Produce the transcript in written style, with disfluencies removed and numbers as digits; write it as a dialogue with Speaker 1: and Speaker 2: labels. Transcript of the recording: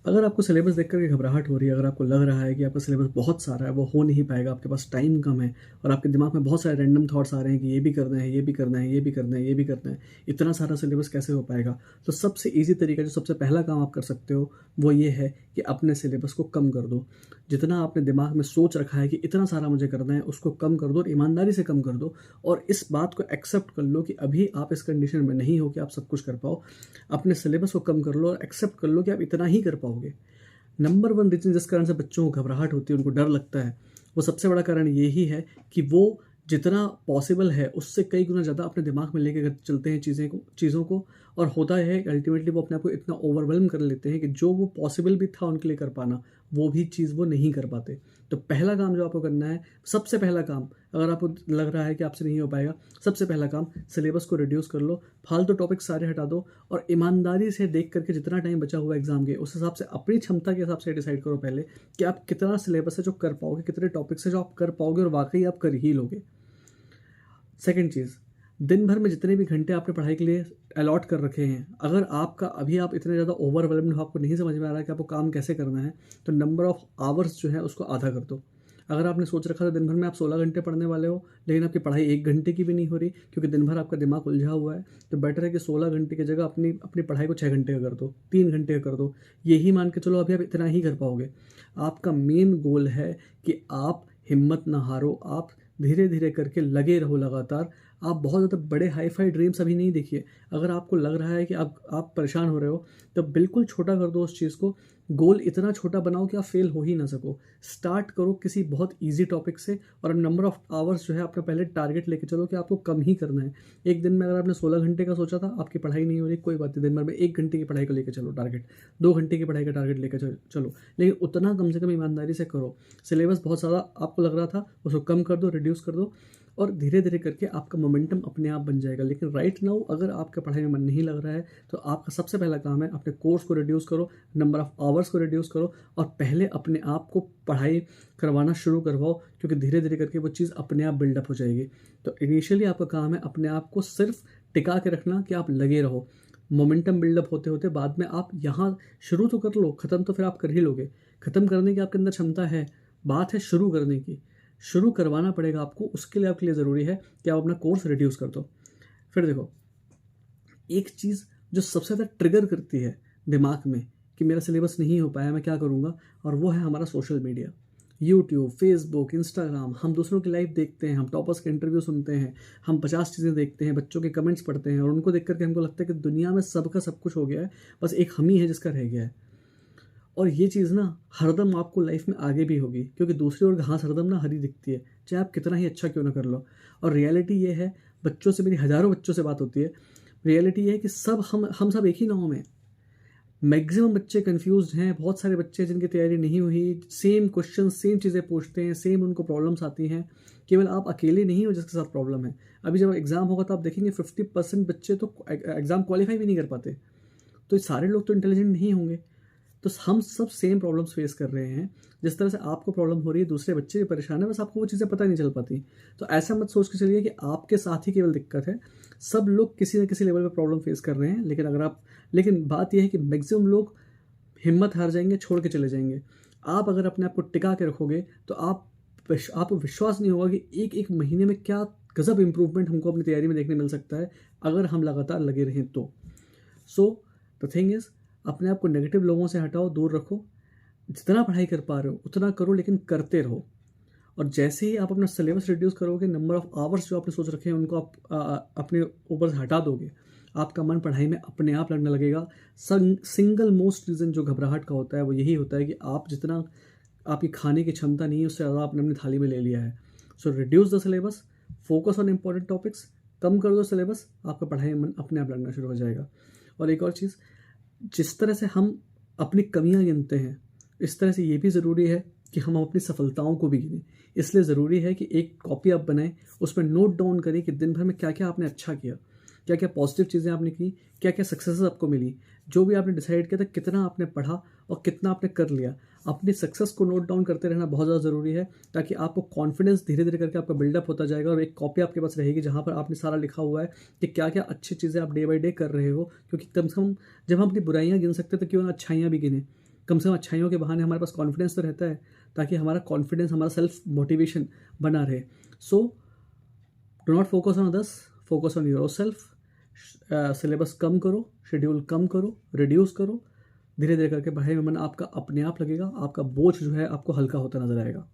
Speaker 1: अगर आपको सिलेबस देख कर के घबराहट हो रही है, अगर आपको लग रहा है कि आपका सिलेबस बहुत सारा है, वो हो नहीं पाएगा, आपके पास टाइम कम है और आपके दिमाग में बहुत सारे रैंडम थॉट्स आ रहे हैं कि ये भी करना है, ये भी करना है, ये भी करना है, ये भी करना है, इतना सारा सिलेबस कैसे हो पाएगा? तो सबसे ईज़ी तरीका, जो सबसे पहला काम आप कर सकते हो, वो ये है कि अपने सिलेबस को कम कर दो। जितना आपने दिमाग में सोच रखा है कि इतना सारा मुझे करना है, उसको कम कर दो और ईमानदारी से कम कर दो और इस बात को एक्सेप्ट कर लो कि अभी आप इस कंडीशन में नहीं हो कि आप सब कुछ कर पाओ। अपने सिलेबस को कम कर लो और एक्सेप्ट कर लो कि आप इतना ही कर पाओगे। नंबर वन रीज़न जिस कारण से बच्चों को घबराहट होती है, उनको डर लगता है, वो सबसे बड़ा कारण यही है कि वो जितना पॉसिबल है उससे कई गुना ज़्यादा अपने दिमाग में लेके चलते हैं चीज़ों को। और होता है कि अल्टीमेटली वो अपने आप को इतना ओवरवेल्म कर लेते हैं कि जो वो पॉसिबल भी था उनके लिए कर पाना, वो भी चीज़ वो नहीं कर पाते। तो पहला काम जो आपको करना है, सबसे पहला काम, अगर आपको लग रहा है कि आपसे नहीं हो पाएगा, सबसे पहला काम सिलेबस को रिड्यूस कर लो, फालतू टॉपिक सारे हटा दो और ईमानदारी से देख करके जितना टाइम बचा हुआ है एग्जाम के, उस हिसाब से अपनी क्षमता के हिसाब से डिसाइड करो पहले कि आप कितना सिलेबस है जो कर पाओगे, कितने टॉपिक्स है जो आप कर पाओगे और वाकई आप कर ही लोगे। सेकंड चीज़, दिन भर में जितने भी घंटे आपने पढ़ाई के लिए अलॉट कर रखे हैं, अगर आपका अभी आप इतने ज़्यादा ओवरवेलम्ड हो, आपको नहीं समझ में आ रहा है कि आपको काम कैसे करना है, तो नंबर ऑफ़ आवर्स जो है उसको आधा कर दो। अगर आपने सोच रखा था दिन भर में आप 16 घंटे पढ़ने वाले हो, लेकिन आपकी पढ़ाई 1 घंटे की भी नहीं हो रही क्योंकि दिन भर आपका दिमाग उलझा हुआ है, तो बेटर है कि 16 घंटे की जगह अपनी अपनी पढ़ाई को 6 घंटे का कर दो, 3 घंटे का कर दो। यही मान के चलो अभी आप इतना ही कर पाओगे। आपका मेन गोल है कि आप हिम्मत ना हारो, आप धीरे-धीरे करके लगे रहो लगातार। आप बहुत ज़्यादा बड़े हाई-फाई ड्रीम्स अभी नहीं देखिए। अगर आपको लग रहा है कि आप परेशान हो रहे हो, तो बिल्कुल छोटा कर दो उस चीज़ को। गोल इतना छोटा बनाओ कि आप फेल हो ही ना सको। स्टार्ट करो किसी बहुत ईज़ी टॉपिक से और नंबर ऑफ आवर्स जो है अपना पहले टारगेट लेके चलो कि आपको कम ही करना है। एक दिन में अगर आपने 16 घंटे का सोचा था, आपकी पढ़ाई नहीं हो रही, कोई बात नहीं, दिन भर में 1 घंटे की पढ़ाई को लेके चलो टारगेट, 2 घंटे की पढ़ाई का टारगेट लेके चलो। लेकिन उतना कम से कम ईमानदारी से करो। सिलेबस बहुत ज़्यादा आपको लग रहा था, उसको कम कर दो, रिड्यूस कर दो और धीरे-धीरे करके आपका मोमेंटम अपने आप बन जाएगा। लेकिन राइट नाउ अगर आपका पढ़ाई में मन नहीं लग रहा है, तो आपका सबसे पहला काम है अपने कोर्स को रिड्यूस करो, नंबर ऑफ आवर्स को रिड्यूस करो और पहले अपने आप को पढ़ाई करवाना शुरू करवाओ, क्योंकि धीरे-धीरे करके वो चीज़ अपने आप बिल्डअप हो जाएगी। तो इनिशियली आपका काम है अपने आप को सिर्फ टिका के रखना कि आप लगे रहो। मोमेंटम बिल्डअप होते-होते बाद में आप यहाँ शुरू तो कर लो, ख़त्म तो फिर आप कर ही लोगे। ख़त्म करने की आपके अंदर क्षमता है, बात है शुरू करने की। शुरू करवाना पड़ेगा आपको, उसके लिए आपके लिए ज़रूरी है कि आप अपना कोर्स रिड्यूस कर दो। फिर देखो, एक चीज़ जो सबसे ज़्यादा ट्रिगर करती है दिमाग में कि मेरा सिलेबस नहीं हो पाया, मैं क्या करूँगा, और वो है हमारा social media. YouTube, Facebook, Instagram, हम दूसरों की लाइव देखते हैं, हम टॉपर्स के इंटरव्यू सुनते हैं, हम 50 चीज़ें देखते हैं, बच्चों के कमेंट्स पढ़ते हैं और उनको देख कर के हमको लगता है कि दुनिया में सबका सब कुछ हो गया है, बस एक हम ही है जिसका रह गया है। और ये चीज़ ना हरदम आपको लाइफ में आगे भी होगी, क्योंकि दूसरी ओर घास हरदम ना हरी दिखती है, चाहे आप कितना ही अच्छा क्यों ना कर लो। और रियलिटी ये है, बच्चों से, मेरी हज़ारों बच्चों से बात होती है, रियलिटी ये है कि सब हम सब एक ही नाव में हैं। मैक्सिमम बच्चे कंफ्यूज्ड हैं, बहुत सारे बच्चे जिनकी तैयारी नहीं हुई, सेम क्वेश्चन सेम चीज़ें पूछते हैं, सेम उनको प्रॉब्लम्स आती हैं। केवल आप अकेले नहीं हो जिसके साथ प्रॉब्लम है। अभी जब एग्ज़ाम होगा तो आप देखेंगे 50% बच्चे तो एग्ज़ाम क्वालिफाई भी नहीं कर पाते। तो सारे लोग तो इंटेलिजेंट नहीं होंगे। तो हम सब सेम प्रॉब्लम्स फेस कर रहे हैं। जिस तरह से आपको प्रॉब्लम हो रही है, दूसरे बच्चे भी परेशान है, बस आपको वो चीज़ें पता नहीं चल पाती। तो ऐसा मत सोच के चलिए कि आपके साथ ही केवल दिक्कत है। सब लोग किसी न किसी लेवल पे प्रॉब्लम फेस कर रहे हैं, लेकिन बात यह है कि मैक्सिमम लोग हिम्मत हार जाएंगे, छोड़ के चले जाएंगे। आप अगर अपने आप को टिका के रखोगे तो आपको विश्वास नहीं होगा कि एक एक महीने में क्या गजब इंप्रूवमेंट हमको अपनी तैयारी में देखने मिल सकता है, अगर हम लगातार लगे रहें तो। सो द थिंग इज़, अपने आप को नेगेटिव लोगों से हटाओ, दूर रखो। जितना पढ़ाई कर पा रहे हो उतना करो, लेकिन करते रहो। और जैसे ही आप अपना सिलेबस रिड्यूस करोगे, नंबर ऑफ आवर्स जो आपने सोच रखे हैं उनको आप अपने ऊपर से हटा दोगे, आपका मन पढ़ाई में अपने आप लगने लगेगा। सिंगल मोस्ट रीज़न जो घबराहट का होता है वो यही होता है कि आप जितना आपकी खाने की क्षमता नहीं है, उससे ज़्यादा आपने अपनी थाली में ले लिया है। So reduce the syllabus, focus on important topics, कम कर दो सिलेबस, आपका पढ़ाई में मन अपने आप लगना शुरू हो जाएगा। और एक और चीज़, जिस तरह से हम अपनी कमियां गिनते हैं, इस तरह से ये भी ज़रूरी है कि हम अपनी सफलताओं को भी गिनें। इसलिए ज़रूरी है कि एक कॉपी आप बनाएं, उसमें नोट डाउन करें कि दिन भर में क्या क्या आपने अच्छा किया, क्या क्या पॉजिटिव चीज़ें आपने की, क्या क्या सक्सेसेस आपको मिली, जो भी आपने डिसाइड किया था, कितना आपने पढ़ा और कितना आपने कर लिया। अपनी सक्सेस को नोट डाउन करते रहना बहुत ज़्यादा ज़रूरी है, ताकि आपको कॉन्फिडेंस धीरे धीरे करके आपका बिल्डअप होता जाएगा और एक कॉपी आपके पास रहेगी जहाँ पर आपने सारा लिखा हुआ है कि क्या क्या अच्छी चीज़ें आप डे बाई डे कर रहे हो। क्योंकि कम से कम जब हम अपनी बुराइयां गिन सकते हैं तो क्यों ना अच्छाइयाँ भी गिने। कम से कम अच्छाइयों के बहाने हमारे पास कॉन्फिडेंस तो रहता है, ताकि हमारा कॉन्फिडेंस, हमारा सेल्फ मोटिवेशन बना रहे। So do not focus on others, focus on yourself. Syllabus कम करो, शेड्यूल कम करो, रिड्यूस करो। धीरे धीरे करके पढ़ाई में मन आपका अपने आप लगेगा, आपका बोझ जो है आपको हल्का होता नजर आएगा।